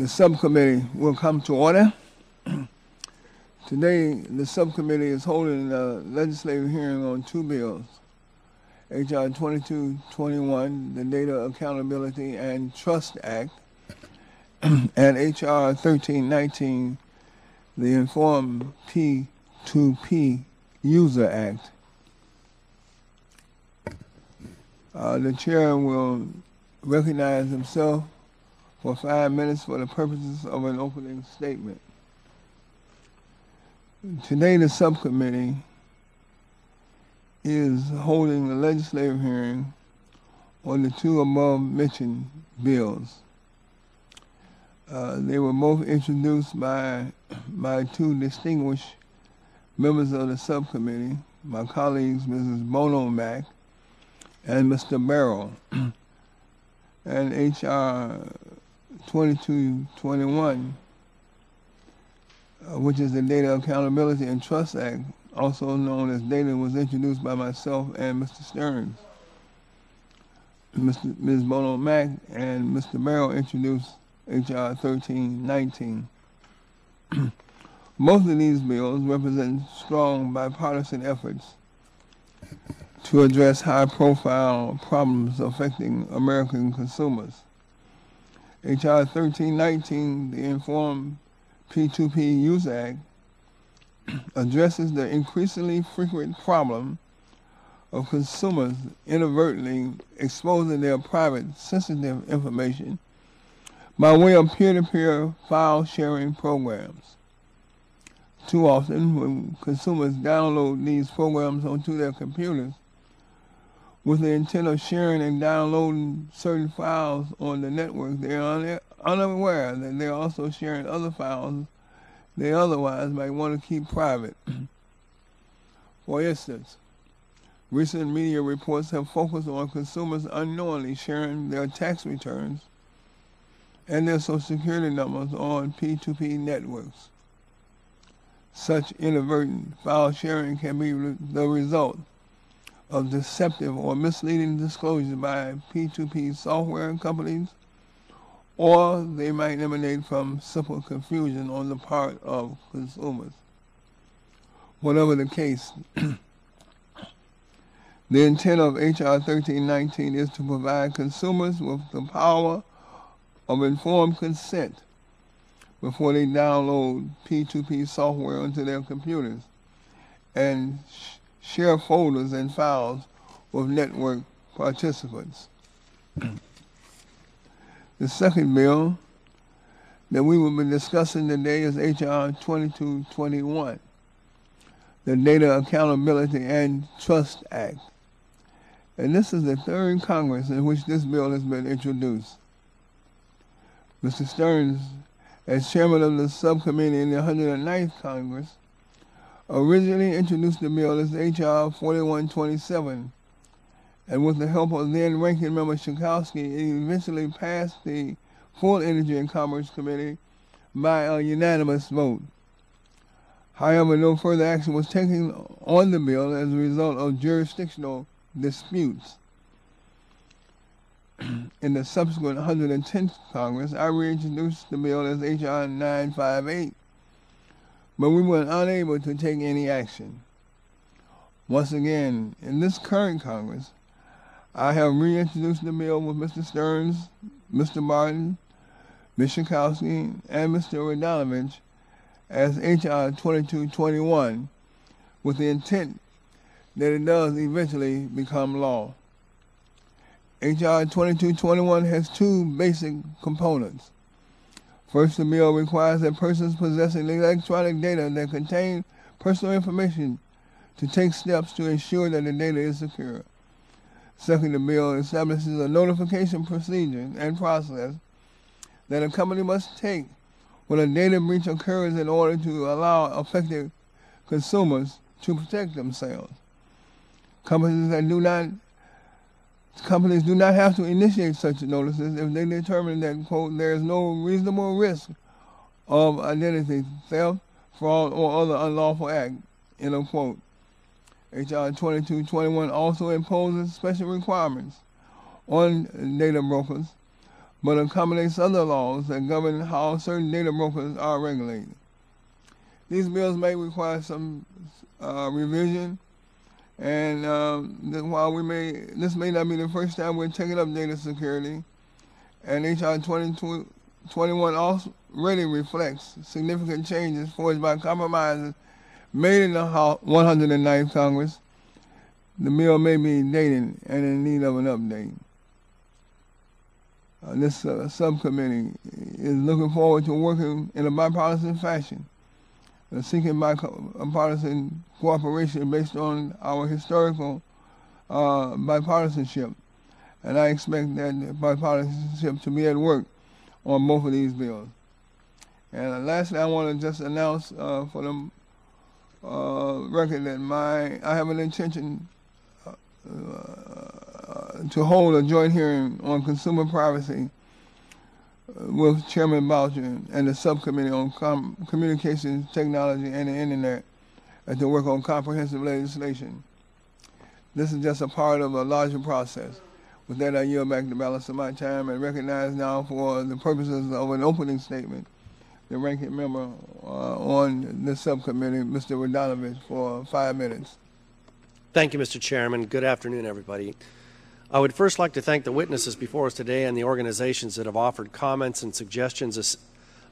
The subcommittee will come to order. Today, the subcommittee is holding a legislative hearing on two bills, H.R. 2221, the Data Accountability and Trust Act, and H.R. 1319, the Informed P2P User Act. The chair will recognize himself for 5 minutes for the purposes of an opening statement. Today, the subcommittee is holding a legislative hearing on the two above-mentioned bills. They were both introduced by two distinguished members of the subcommittee, my colleagues, Mrs. Bono Mack and Mr. Barrow. And H.R. 2221, which is the Data Accountability and Trust Act, also known as DATA, was introduced by myself and Mr. Stearns. Ms. Bono Mack and Mr. Barrow introduced H.R. 1319. Both of these bills represent strong bipartisan efforts to address high-profile problems affecting American consumers. H.R. 1319, the Informed P2P User Act, addresses the increasingly frequent problem of consumers inadvertently exposing their private, sensitive information by way of peer-to-peer file sharing programs. Too often, when consumers download these programs onto their computers with the intent of sharing and downloading certain files on the network, they are unaware that they are also sharing other files they otherwise might want to keep private. For instance, recent media reports have focused on consumers unknowingly sharing their tax returns and their Social Security numbers on P2P networks. Such inadvertent file sharing can be the result of deceptive or misleading disclosures by P2P software companies, or they might emanate from simple confusion on the part of consumers. Whatever the case, the intent of H.R. 1319 is to provide consumers with the power of informed consent before they download P2P software onto their computers and share folders and files with network participants. The second bill that we will be discussing today is H.R. 2221, the Data Accountability and Trust Act. And this is the third Congress in which this bill has been introduced. Mr. Stearns, as chairman of the subcommittee in the 109th Congress, originally introduced the bill as H.R. 4127, and with the help of then-ranking member Schakowsky, it eventually passed the full Energy and Commerce Committee by a unanimous vote. However, no further action was taken on the bill as a result of jurisdictional disputes. In the subsequent 110th Congress, I reintroduced the bill as H.R. 958, but we were unable to take any action. Once again, in this current Congress, I have reintroduced the bill with Mr. Stearns, Mr. Martin, Ms. Schakowsky, and Mr. Radonovich as H.R. 2221, with the intent that it does eventually become law. H.R. 2221 has two basic components. First, the bill requires that persons possessing electronic data that contain personal information to take steps to ensure that the data is secure. Second, the bill establishes a notification procedure and process that a company must take when a data breach occurs in order to allow affected consumers to protect themselves. Companies do not have to initiate such notices if they determine that, quote, there is no reasonable risk of identity theft, fraud, or other unlawful act, end of quote. H.R. 2221 also imposes special requirements on data brokers but accommodates other laws that govern how certain data brokers are regulated. These bills may require some revision, and while this may not be the first time we're taking up data security, and H.R. 2021 already reflects significant changes forged by compromises made in the 109th Congress, the bill may be dated and in need of an update. This subcommittee is looking forward to working in a bipartisan fashion, seeking bipartisan cooperation based on our historical bipartisanship. And I expect that bipartisanship to be at work on both of these bills. And lastly, I want to just announce for the record that I have an intention to hold a joint hearing on consumer privacy with Chairman Boucher and the subcommittee on communications, technology, and the internet to work on comprehensive legislation. This is just a part of a larger process. With that, I yield back the balance of my time and recognize now for the purposes of an opening statement the ranking member on this subcommittee, Mr. Radonovich, for 5 minutes. Thank you, Mr. Chairman. Good afternoon, everybody. I would first like to thank the witnesses before us today and the organizations that have offered comments and suggestions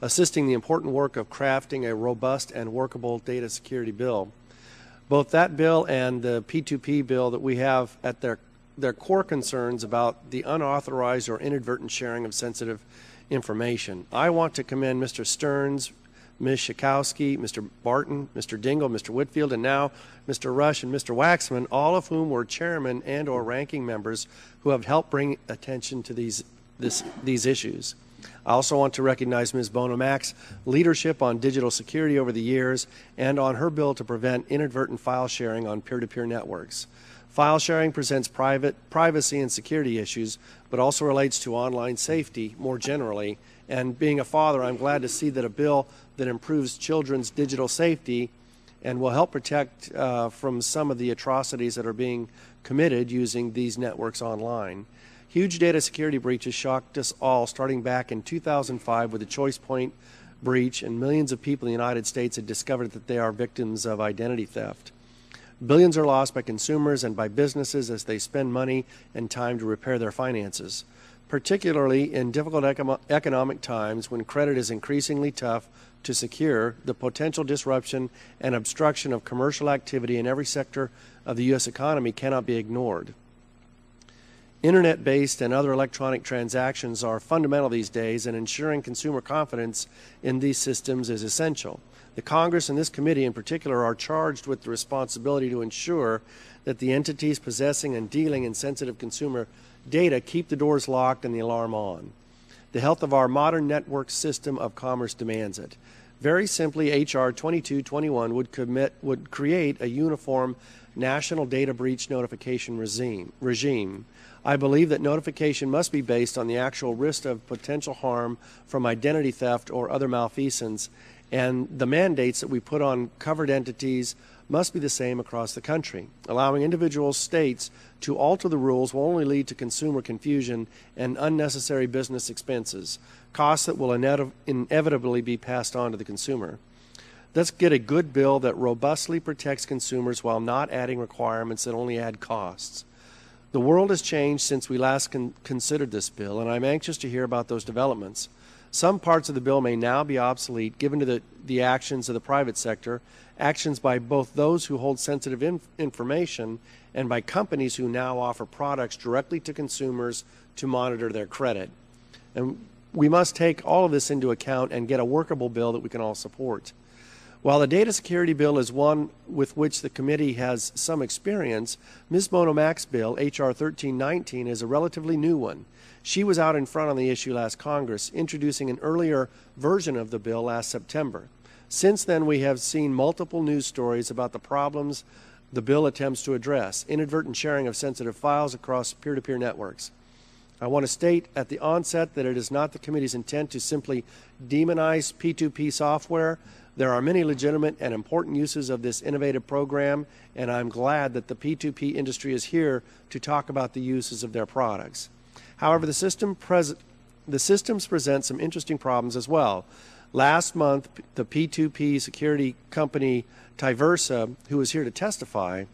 assisting the important work of crafting a robust and workable data security bill. Both that bill and the P2P bill that we have at their core concerns about the unauthorized or inadvertent sharing of sensitive information. I want to commend Mr. Stearns, Ms. Schakowsky, Mr. Barton, Mr. Dingell, Mr. Whitfield, and now Mr. Rush and Mr. Waxman, all of whom were chairmen and or ranking members who have helped bring attention to these issues. I also want to recognize Ms. Bono Mac's leadership on digital security over the years and on her bill to prevent inadvertent file sharing on peer-to-peer networks. File sharing presents privacy and security issues, but also relates to online safety more generally. And being a father, I'm glad to see that a bill that improves children's digital safety and will help protect from some of the atrocities that are being committed using these networks online. Huge data security breaches shocked us all starting back in 2005 with the ChoicePoint breach, and millions of people in the United States had discovered that they are victims of identity theft. Billions are lost by consumers and by businesses as they spend money and time to repair their finances, particularly in difficult economic times when credit is increasingly tough to secure. The potential disruption and obstruction of commercial activity in every sector of the U.S. economy cannot be ignored. Internet-based and other electronic transactions are fundamental these days, and ensuring consumer confidence in these systems is essential. The Congress and this committee in particular are charged with the responsibility to ensure that the entities possessing and dealing in sensitive consumer data keep the doors locked and the alarm on. The health of our modern network system of commerce demands it. Very simply, H.R. 2221 would create a uniform national data breach notification regime. I believe that notification must be based on the actual risk of potential harm from identity theft or other malfeasance, and the mandates that we put on covered entities must be the same across the country. Allowing individual states to alter the rules will only lead to consumer confusion and unnecessary business expenses, costs that will inevitably be passed on to the consumer. Let's get a good bill that robustly protects consumers while not adding requirements that only add costs. The world has changed since we last considered this bill, and I'm anxious to hear about those developments. Some parts of the bill may now be obsolete given to the actions of the private sector, actions by both those who hold sensitive information and by companies who now offer products directly to consumers to monitor their credit. And we must take all of this into account and get a workable bill that we can all support. While the data security bill is one with which the committee has some experience, Ms. Bono Mac's bill, H.R. 1319, is a relatively new one. She was out in front on the issue last Congress, introducing an earlier version of the bill last September. Since then, we have seen multiple news stories about the problems the bill attempts to address, inadvertent sharing of sensitive files across peer-to-peer networks. I want to state at the onset that it is not the committee's intent to simply demonize P2P software. There are many legitimate and important uses of this innovative program, and I'm glad that the P2P industry is here to talk about the uses of their products. However, the system the systems present some interesting problems as well. Last month, the P2P security company Tyversa, who was here to testify,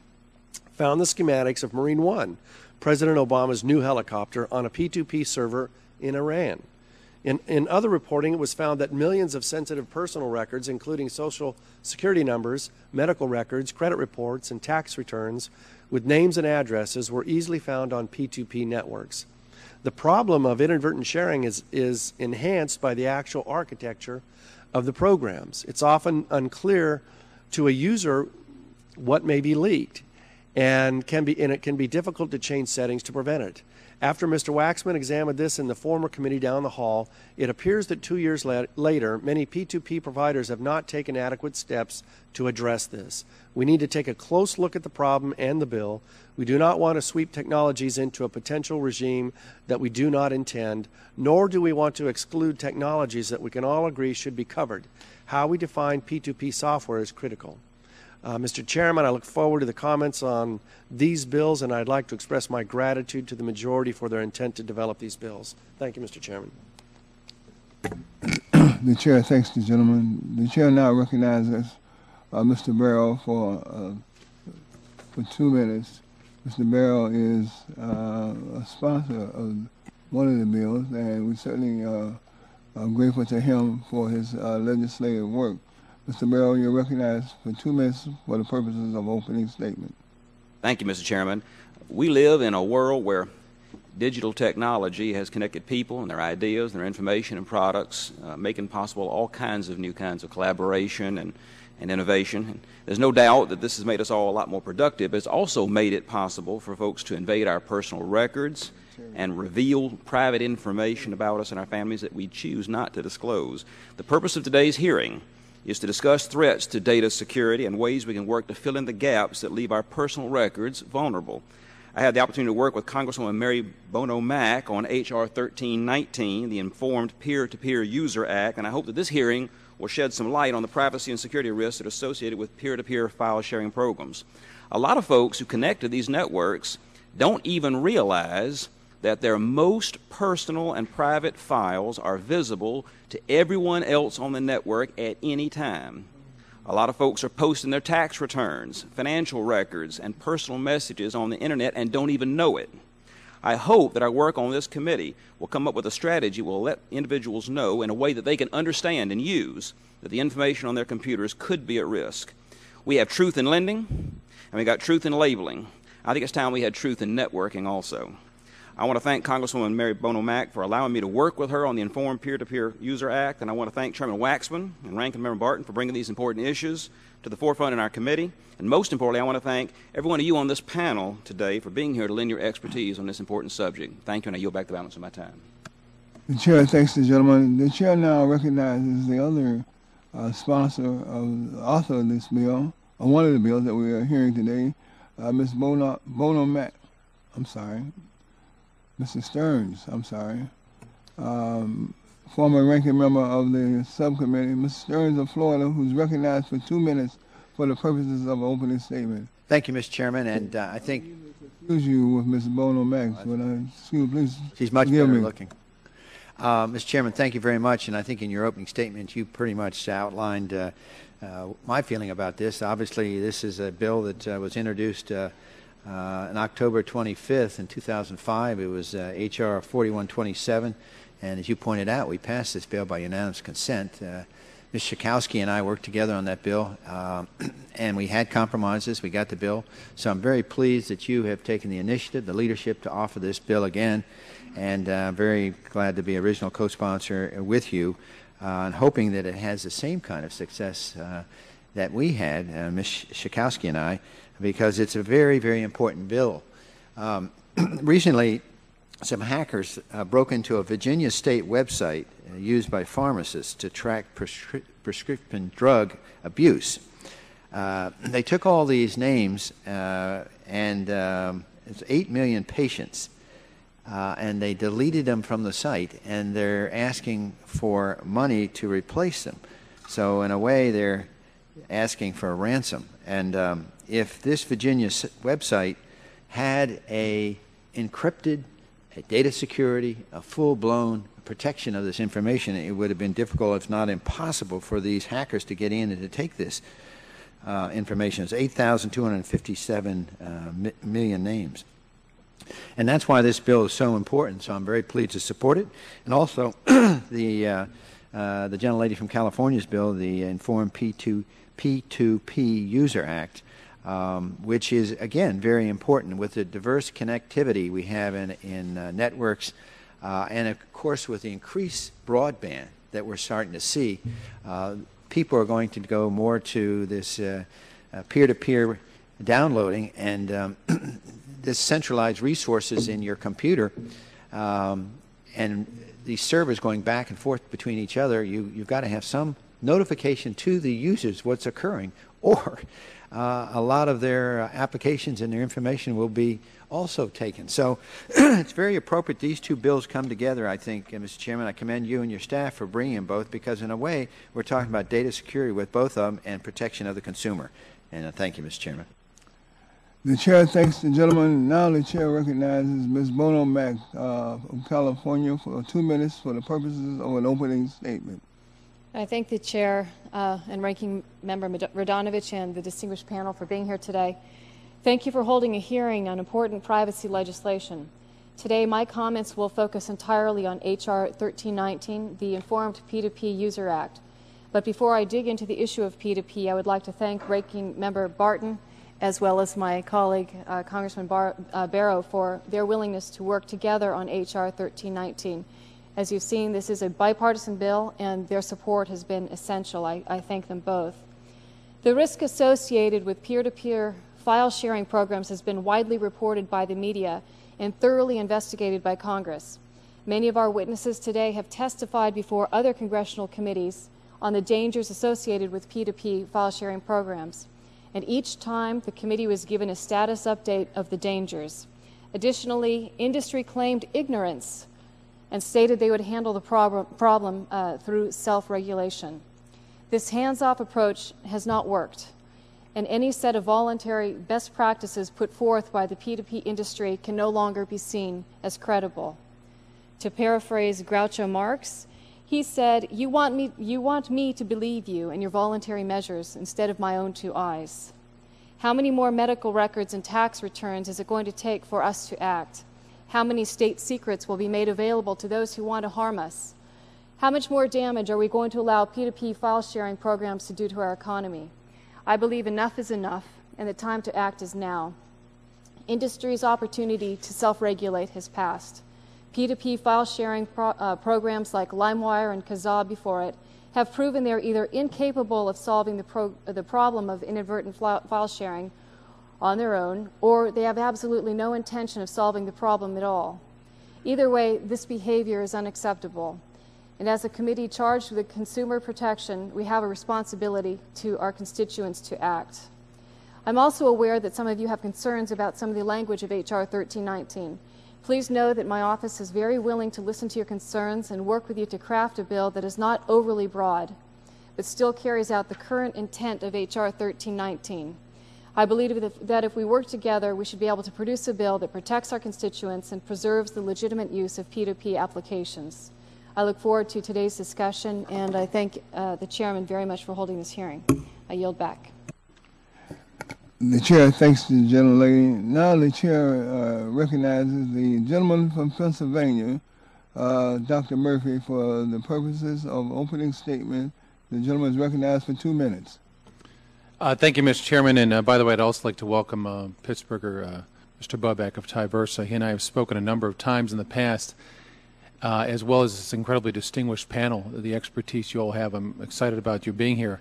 found the schematics of Marine One, President Obama's new helicopter, on a P2P server in Iran. In other reporting, it was found that millions of sensitive personal records, including social security numbers, medical records, credit reports, and tax returns with names and addresses, were easily found on P2P networks. The problem of inadvertent sharing is enhanced by the actual architecture of the programs. It's often unclear to a user what may be leaked, and it can be difficult to change settings to prevent it. After Mr. Waxman examined this in the former committee down the hall, it appears that 2 years later, many P2P providers have not taken adequate steps to address this. We need to take a close look at the problem and the bill. We do not want to sweep technologies into a potential regime that we do not intend, nor do we want to exclude technologies that we can all agree should be covered. How we define P2P software is critical. Mr. Chairman, I look forward to the comments on these bills, and I'd like to express my gratitude to the majority for their intent to develop these bills. Thank you, Mr. Chairman. The chair thanks the gentleman. The chair now recognizes Mr. Barrow for 2 minutes. Mr. Barrow is a sponsor of one of the bills, and we certainly are grateful to him for his legislative work. Mr. Barrow, you're recognized for 2 minutes for the purposes of opening statement. Thank you, Mr. Chairman. We live in a world where digital technology has connected people and their ideas and their information and products, making possible all kinds of new kinds of collaboration and innovation. And there's no doubt that this has made us all a lot more productive, but it's also made it possible for folks to invade our personal records and reveal private information about us and our families that we choose not to disclose. The purpose of today's hearing is to discuss threats to data security and ways we can work to fill in the gaps that leave our personal records vulnerable. I had the opportunity to work with Congresswoman Mary Bono Mack on H.R. 1319, the Informed Peer-to-Peer User Act, and I hope that this hearing will shed some light on the privacy and security risks that are associated with peer-to-peer file sharing programs. A lot of folks who connect to these networks don't even realize that their most personal and private files are visible to everyone else on the network at any time. A lot of folks are posting their tax returns, financial records, and personal messages on the internet and don't even know it. I hope that our work on this committee will come up with a strategy that will let individuals know in a way that they can understand and use that the information on their computers could be at risk. We have truth in lending, and we got truth in labeling. I think it's time we had truth in networking also. I want to thank Congresswoman Mary Bono Mack for allowing me to work with her on the Informed Peer-to-Peer User Act, and I want to thank Chairman Waxman and Ranking Member Barton for bringing these important issues to the forefront in our committee. And most importantly, I want to thank every one of you on this panel today for being here to lend your expertise on this important subject. Thank you, and I yield back the balance of my time. The chair thanks the gentleman. The chair now recognizes the other sponsor of the author of this bill, or one of the bills that we are hearing today, Ms. Bono Mack. I'm sorry. Mr. Stearns, I'm sorry, former ranking member of the subcommittee, Mr. Stearns of Florida, who's recognized for 2 minutes for the purposes of an opening statement. Thank you, Mr. Chairman, and I think... Excuse you with Ms. Bono Mack, but excuse, please. She's much better looking. Mr. Chairman, thank you very much, and I think in your opening statement you pretty much outlined my feeling about this. Obviously, this is a bill that was introduced on October 25th in 2005. It was H.R. 4127, and as you pointed out, we passed this bill by unanimous consent. Ms. Schakowsky and I worked together on that bill, and we had compromises. We got the bill. So I'm very pleased that you have taken the initiative, the leadership, to offer this bill again, and I'm very glad to be original co-sponsor with you, and hoping that it has the same kind of success that we had, Ms. Schakowsky and I, because it's a very, very important bill. Recently, some hackers broke into a Virginia state website used by pharmacists to track prescription drug abuse. They took all these names, and it's 8 million patients, and they deleted them from the site, and they're asking for money to replace them. So in a way, they're asking for a ransom. And if this Virginia website had a encrypted data security, a full-blown protection of this information. It would have been difficult, if not impossible, for these hackers to get in and to take this information. It's 8,257 million names. And that's why this bill is so important, so I'm very pleased to support it. And also the gentlelady from California's bill, the Informed P2P User Act, which is, again, very important with the diverse connectivity we have in networks, and, of course, with the increased broadband that we're starting to see. People are going to go more to this peer-to-peer downloading and this centralized resources in your computer, and these servers going back and forth between each other. You've got to have some notification to the users what's occurring, or a lot of their applications and their information will be also taken. So it's very appropriate these two bills come together, I think. And Mr. Chairman, I commend you and your staff for bringing them both, because in a way we're talking about data security with both of them and protection of the consumer. And thank you, Mr. Chairman. The chair thanks the gentleman. Now the chair recognizes Ms. Bono Mack of California for 2 minutes for the purposes of an opening statement. I thank the chair and ranking member Radonovich and the distinguished panel for being here today. Thank you for holding a hearing on important privacy legislation. Today, my comments will focus entirely on H.R. 1319, the Informed P2P User Act. But before I dig into the issue of P2P, I would like to thank ranking member Barton, as well as my colleague, Congressman Barrow, for their willingness to work together on H.R. 1319. As you've seen, this is a bipartisan bill, and their support has been essential. I thank them both. The risk associated with peer-to-peer file sharing programs has been widely reported by the media and thoroughly investigated by Congress. Many of our witnesses today have testified before other congressional committees on the dangers associated with P2P file sharing programs. And each time the committee was given a status update of the dangers. Additionally, industry claimed ignorance and stated they would handle the problem through self-regulation. This hands-off approach has not worked, and any set of voluntary best practices put forth by the P2P industry can no longer be seen as credible. To paraphrase Groucho Marx, he said, you want me to believe you and your voluntary measures instead of my own 2 eyes. How many more medical records and tax returns is it going to take for us to act? How many state secrets will be made available to those who want to harm us? How much more damage are we going to allow P2P file sharing programs to do to our economy? I believe enough is enough, and the time to act is now. Industry's opportunity to self-regulate has passed. P2P file sharing programs like LimeWire and Kazaa before it have proven they're either incapable of solving the problem of inadvertent file sharing on their own, or they have absolutely no intention of solving the problem at all. Either way, this behavior is unacceptable. And as a committee charged with consumer protection, we have a responsibility to our constituents to act. I'm also aware that some of you have concerns about some of the language of H.R. 1319. Please know that my office is very willing to listen to your concerns and work with you to craft a bill that is not overly broad, but still carries out the current intent of H.R. 1319. I believe that if we work together, we should be able to produce a bill that protects our constituents and preserves the legitimate use of P2P applications. I look forward to today's discussion, and I thank the chairman very much for holding this hearing. I yield back. The chair thanks the gentlelady. Now the chair recognizes the gentleman from Pennsylvania, Dr. Murphy, for the purposes of opening statement. The gentleman is recognized for 2 minutes. Thank you, Mr. Chairman. And by the way, I'd also like to welcome Pittsburgher Mr. Buback of Tyversa. He and I have spoken a number of times in the past, as well as this incredibly distinguished panel, the expertise you all have. I'm excited about you being here.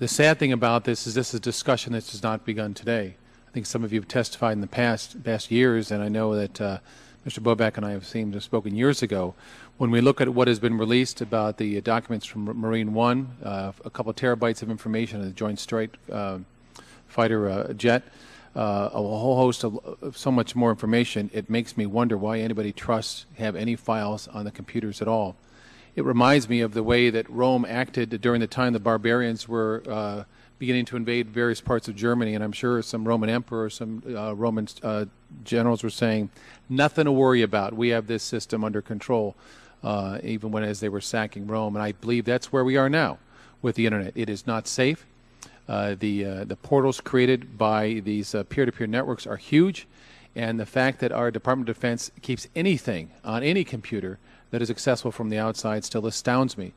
The sad thing about this is a discussion that has not begun today. I think some of you have testified in the past years, and I know that Mr. Buback and I have spoken years ago. When we look at what has been released about the documents from Marine One, a couple of terabytes of information on the Joint Strike Fighter jet, a whole host of so much more information, it makes me wonder why anybody trusts have any files on the computers at all. It reminds me of the way that Rome acted during the time the barbarians were beginning to invade various parts of Germany, and I'm sure some Roman emperors, some Roman generals were saying, nothing to worry about. We have this system under control, even as they were sacking Rome. And I believe that's where we are now with the Internet. It is not safe. The portals created by these peer-to-peer networks are huge, and the fact that our Department of Defense keeps anything on any computer that is accessible from the outside still astounds me.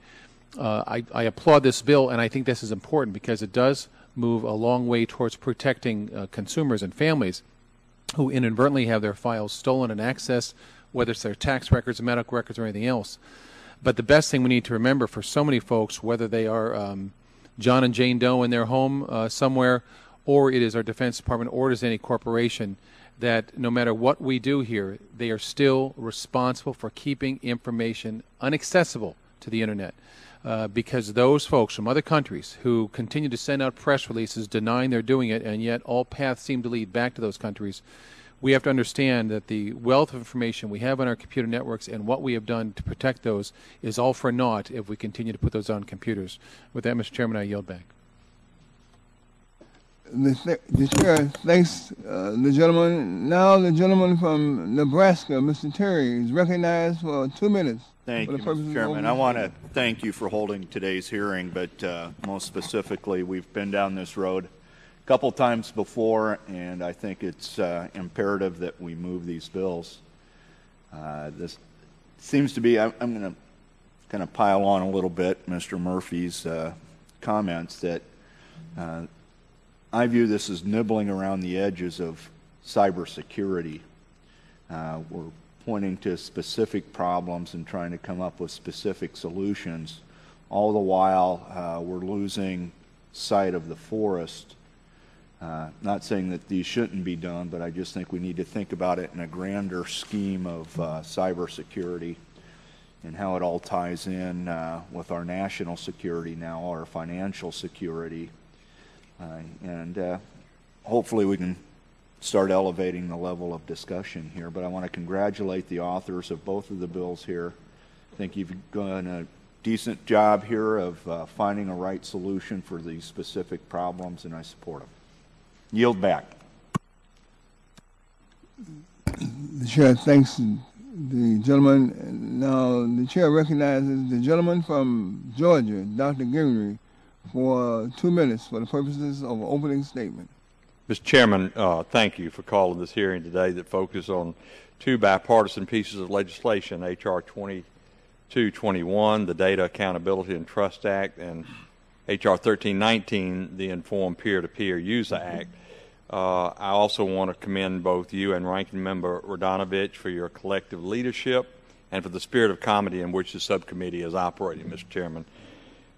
I applaud this bill, and I think this is important because it does move a long way towards protecting consumers and families who inadvertently have their files stolen and accessed, whether it's their tax records, medical records, or anything else. But the best thing we need to remember for so many folks, whether they are John and Jane Doe in their home somewhere, or it is our Defense Department, or it is any corporation, that no matter what we do here, they are still responsible for keeping information inaccessible to the Internet. Because those folks from other countries who continue to send out press releases denying they're doing it, and yet all paths seem to lead back to those countries, we have to understand that the wealth of information we have on our computer networks and what we have done to protect those is all for naught if we continue to put those on computers. With that, Mr. Chairman, I yield back. The Chair thanks the gentleman. Now the gentleman from Nebraska, Mr. Terry, is recognized for 2 minutes. Thank you, Mr. Chairman. I want to thank you for holding today's hearing, but most specifically, we've been down this road a couple times before, and I think it's imperative that we move these bills. This seems to be, I'm going to kind of pile on a little bit Mr. Murphy's comments that I view this as nibbling around the edges of cybersecurity. We're pointing to specific problems and trying to come up with specific solutions. All the while, we're losing sight of the forest. Not saying that these shouldn't be done, but I just think we need to think about it in a grander scheme of cybersecurity and how it all ties in with our national security now, our financial security. And hopefully we can start elevating the level of discussion here. But I want to congratulate the authors of both of the bills here. I think you've done a decent job here of finding a right solution for these specific problems, and I support them. Yield back. The Chair thanks the gentleman. Now the Chair recognizes the gentleman from Georgia, Dr. Gingrey, for 2 minutes for the purposes of an opening statement. Mr. Chairman, thank you for calling this hearing today that focuses on two bipartisan pieces of legislation, H.R. 2221, the Data Accountability and Trust Act, and H.R. 1319, the Informed Peer-to-Peer User Act. I also want to commend both you and Ranking Member Radonovich for your collective leadership and for the spirit of comedy in which the subcommittee is operating, Mr. Chairman.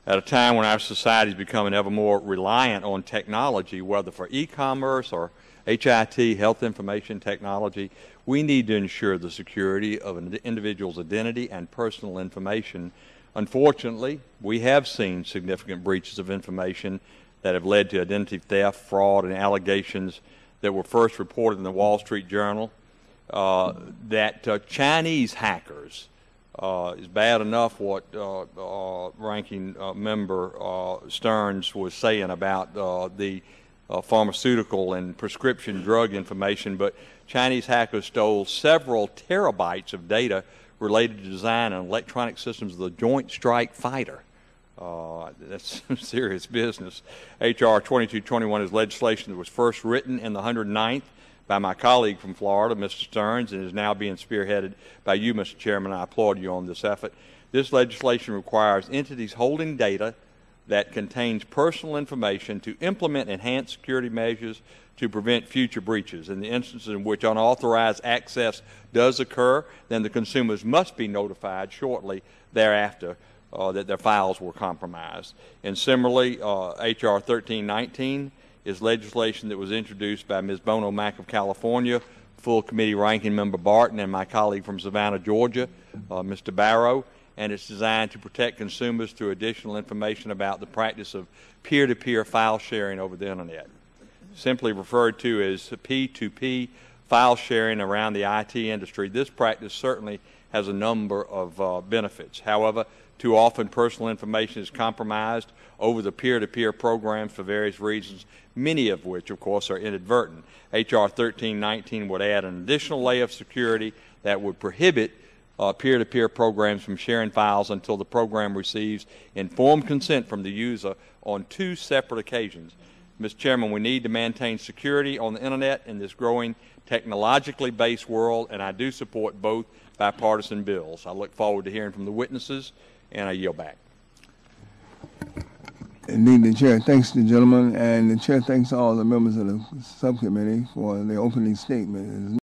At a time when our society is becoming ever more reliant on technology, whether for e-commerce or HIT, health information technology, we need to ensure the security of an individual's identity and personal information. Unfortunately, we have seen significant breaches of information that have led to identity theft, fraud, and allegations that were first reported in the Wall Street Journal that Chinese hackers, is bad enough what Ranking Member Stearns was saying about the pharmaceutical and prescription drug information, but Chinese hackers stole several terabytes of data related to design and electronic systems of the Joint Strike Fighter. That's some serious business. H.R. 2221 is legislation that was first written in the 109th by my colleague from Florida, Mr. Stearns, and is now being spearheaded by you, Mr. Chairman. I applaud you on this effort. This legislation requires entities holding data that contains personal information to implement enhanced security measures to prevent future breaches. In the instances in which unauthorized access does occur, then the consumers must be notified shortly thereafter that their files were compromised. And similarly, H.R. 1319 is legislation that was introduced by Ms. Bono Mack of California, full committee Ranking Member Barton, and my colleague from Savannah, Georgia, Mr. Barrow, and it's designed to protect consumers through additional information about the practice of peer-to-peer file sharing over the Internet, simply referred to as P2P file sharing around the IT industry, this practice certainly has a number of benefits. However, too often personal information is compromised over the peer-to-peer programs for various reasons, many of which, of course, are inadvertent. H.R. 1319 would add an additional layer of security that would prohibit peer-to-peer programs from sharing files until the program receives informed consent from the user on 2 separate occasions. Mr. Chairman, we need to maintain security on the Internet in this growing technologically based world, and I do support both bipartisan bills. I look forward to hearing from the witnesses, and I yield back. Indeed, the Chair thanks the gentleman, and the Chair thanks all the members of the subcommittee for their opening statement.